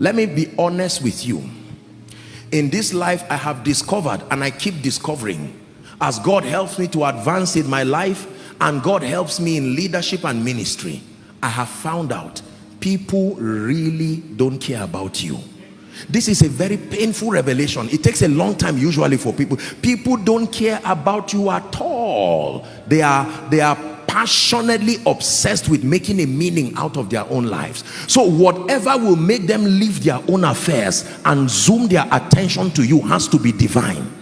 Let me be honest with you. In this life, I have discovered, and I keep discovering, as God helps me to advance in my life and God helps me in leadership and ministry, I have found out people really don't care about you. This is a very painful revelation. It takes a long time usually for people. People don't care about you at all. They are passionately obsessed with making a meaning out of their own lives. So whatever will make them leave their own affairs and zoom their attention to you has to be divine.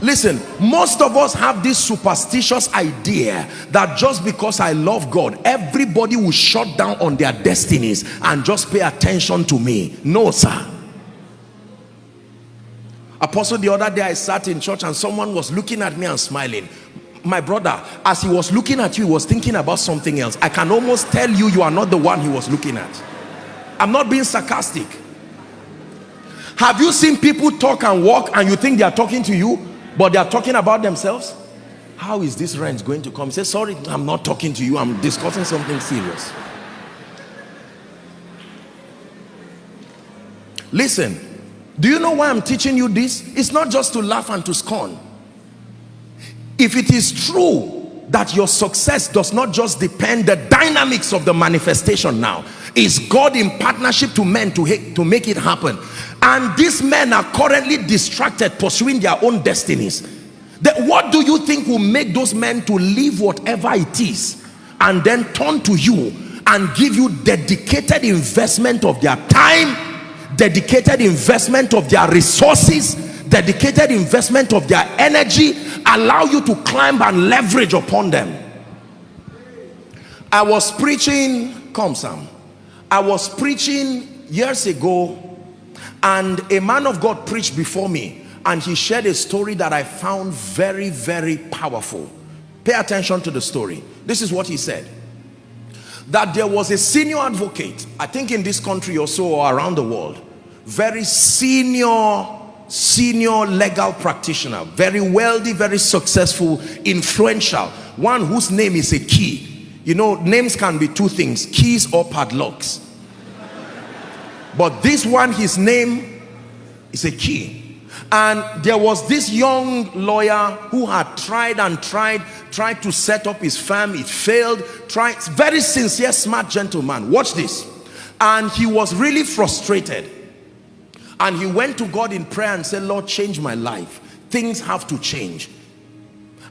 Listen, most of us have this superstitious idea that just because I love God, everybody will shut down on their destinies and just pay attention to me. No, sir. Apostle, the other day I sat in church and someone was looking at me and smiling. My brother, as he was looking at you, he was thinking about something else. I can almost tell you, you are not the one he was looking at. I'm not being sarcastic. Have you seen people talk and walk and you think they are talking to you, but they are talking about themselves? How is this rent going to come? Say, sorry, I'm not talking to you. I'm discussing something serious. Listen, do you know why I'm teaching you this? It's not just to laugh and to scorn. If it is true that your success does not just depend the dynamics of the manifestation now, is God in partnership to men to make it happen, and these men are currently distracted pursuing their own destinies, then what do you think will make those men to leave whatever it is and then turn to you and give you dedicated investment of their time, dedicated investment of their resources, dedicated investment of their energy, allow you to climb and leverage upon them? I was preaching, I was preaching years ago, and a man of God preached before me, and he shared a story that I found very, very powerful. Pay attention to the story. This is what he said: that there was a senior advocate, I think in this country or so, or around the world, very senior legal practitioner, very wealthy, very successful, influential, one whose name is a key. You know, names can be two things: keys or padlocks. But this one, his name is a key. And there was this young lawyer who had tried to set up his firm. It failed. Very sincere, smart gentleman. Watch this. And he was really frustrated. And he went to God in prayer and said, Lord, change my life. Things have to change.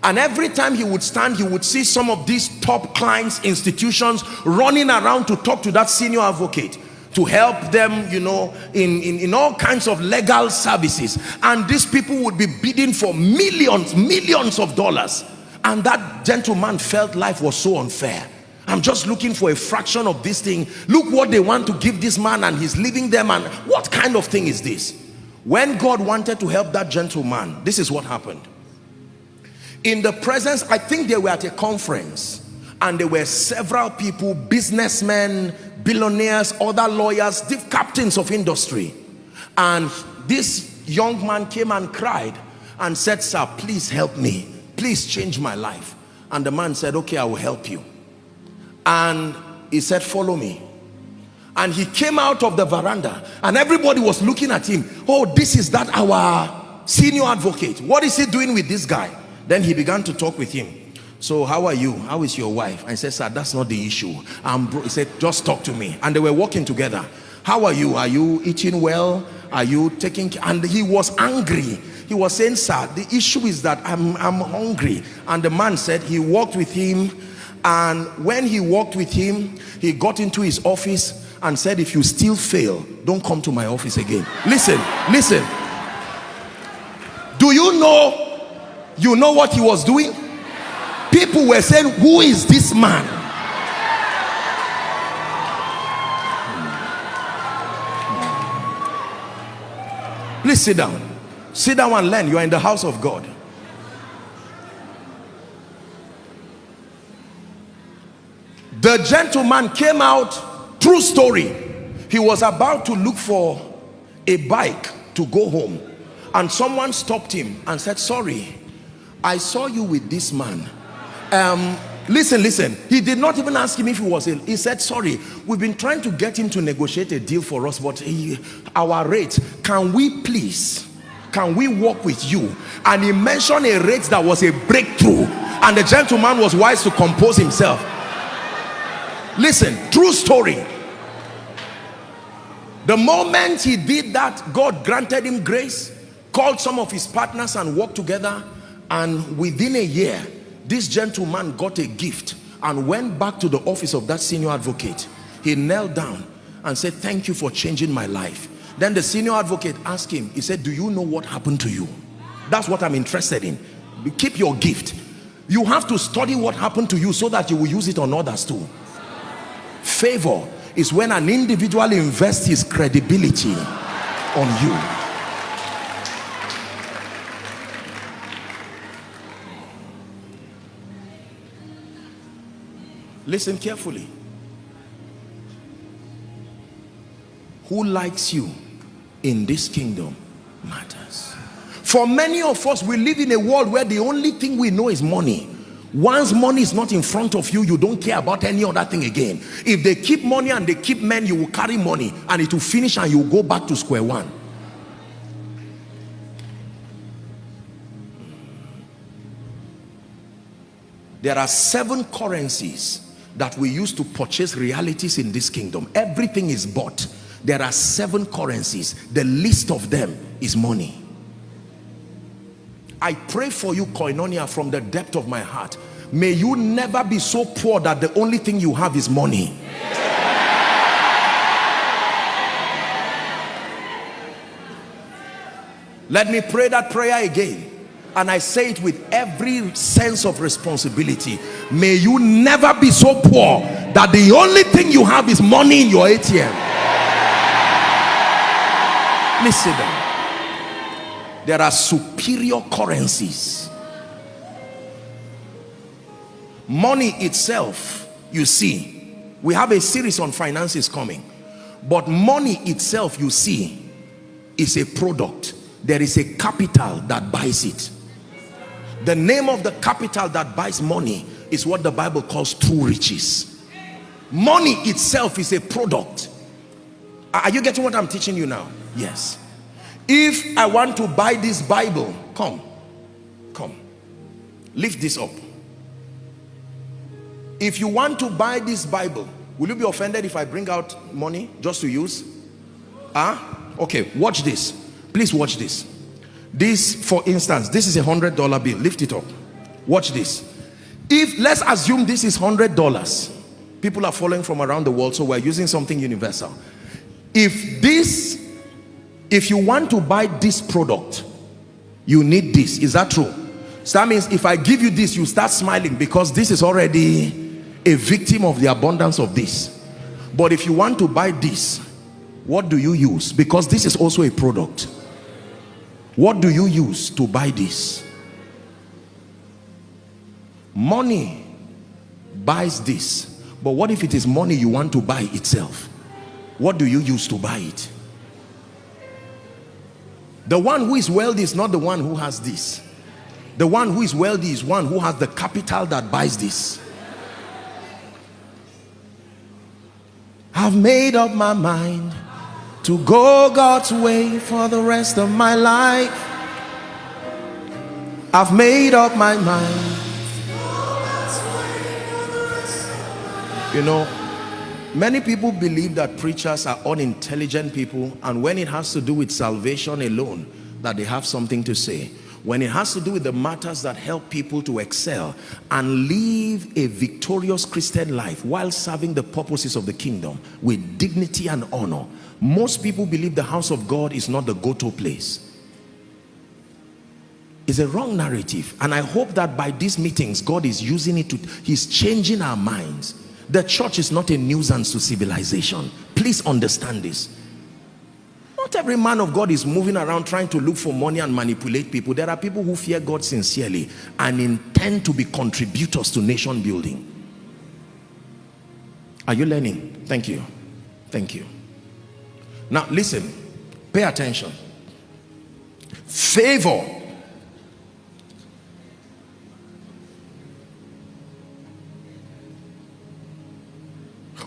And every time he would stand, he would see some of these top clients, institutions running around to talk to that senior advocate, to help them, you know, in all kinds of legal services. And these people would be bidding for millions of dollars. And that gentleman felt life was so unfair. I'm just looking for a fraction of this thing. Look what they want to give this man, and he's leaving them. And what kind of thing is this? When God wanted to help that gentleman, this is what happened. In the presence, I think they were at a conference, and there were several people, businessmen, billionaires, other lawyers, the captains of industry. And this young man came and cried and said, sir, please help me. Please change my life. And the man said, okay, I will help you. And he said, follow me. And he came out of the veranda, and everybody was looking at him. Oh, this is that our senior advocate. What is he doing with this guy? Then he began to talk with him. So how are you? How is your wife? I said, sir, that's not the issue. He said, just talk to me. And they were walking together. How are you? Are you eating well? Are you taking care? And he was angry. He was saying, sir, the issue is that I'm hungry. And the man said he walked with him. And when he walked with him, he got into his office and said, if you still fail, don't come to my office again. Listen. Do you know what he was doing? People were saying, who is this man? Please sit down. Sit down and learn. You are in the house of God. The gentleman came out, true story. He was about to look for a bike to go home, and someone stopped him and said, sorry, I saw you with this man. Listen. He did not even ask him if he was ill. He said, sorry, we've been trying to get him to negotiate a deal for us, but our rate, can we work with you? And he mentioned a rate that was a breakthrough, and the gentleman was wise to compose himself. Listen, true story. The moment he did that, God granted him grace, called some of his partners and worked together, and within a year this gentleman got a gift and went back to the office of that senior advocate. He knelt down and said, thank you for changing my life. Then the senior advocate asked him, he said, do you know what happened to you? That's what I'm interested in. Keep your gift. You have to study what happened to you so that you will use it on others too. Favor is when an individual invests his credibility on you. Listen carefully. Who likes you in this kingdom matters. For many of us, we live in a world where the only thing we know is money. Once money is not in front of you, you don't care about any other thing again. If they keep money and they keep men, you will carry money and it will finish and you will go back to square one. There are 7 currencies that we use to purchase realities in this kingdom. Everything is bought. There are 7 currencies. The least of them is money. I pray for you, Koinonia, from the depth of my heart. May you never be so poor that the only thing you have is money. Let me pray that prayer again. And I say it with every sense of responsibility. May you never be so poor that the only thing you have is money in your ATM. Listen, there are superior currencies. Money itself, you see, we have a series on finances coming, but money itself, you see, is a product. There is a capital that buys it. The name of the capital that buys money is what the Bible calls true riches. Money itself is a product. Are you getting what I'm teaching you now? Yes. If I want to buy this Bible, come, lift this up. If you want to buy this Bible, will you be offended if I bring out money just to use? Okay, watch this. Please watch this. This, for instance, this is $100 bill. Lift it up. Watch this. If, let's assume this is $100. People are following from around the world, so we're using something universal. If you want to buy this product, you need this. Is that true? So that means if I give you this, you start smiling because this is already a victim of the abundance of this. But if you want to buy this, what do you use? Because this is also a product. What do you use to buy this? Money buys this. But what if it is money you want to buy itself? What do you use to buy it? The one who is wealthy is not the one who has this. The one who is wealthy is one who has the capital that buys this. I've made up my mind to go God's way for the rest of my life. I've made up my mind. You know, many people believe that preachers are unintelligent people, and when it has to do with salvation alone, that they have something to say. When it has to do with the matters that help people to excel and live a victorious Christian life while serving the purposes of the kingdom with dignity and honor, most people believe the house of God is not the go-to place. It's a wrong narrative, and I hope that by these meetings God is using it to, he's changing our minds. The church is not a nuisance to civilization. Please understand this. Not every man of God is moving around trying to look for money and manipulate people. There are people who fear God sincerely and intend to be contributors to nation building. Are you learning? Thank you. Thank you. Now listen, pay attention. Favor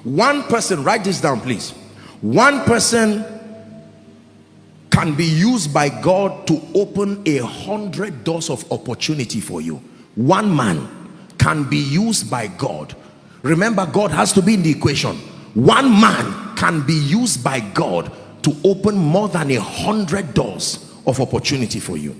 One person, write this down please. One person can be used by God to open 100 doors of opportunity for you. One man can be used by God. Remember, God has to be in the equation. One man can be used by God to open more than 100 doors of opportunity for you.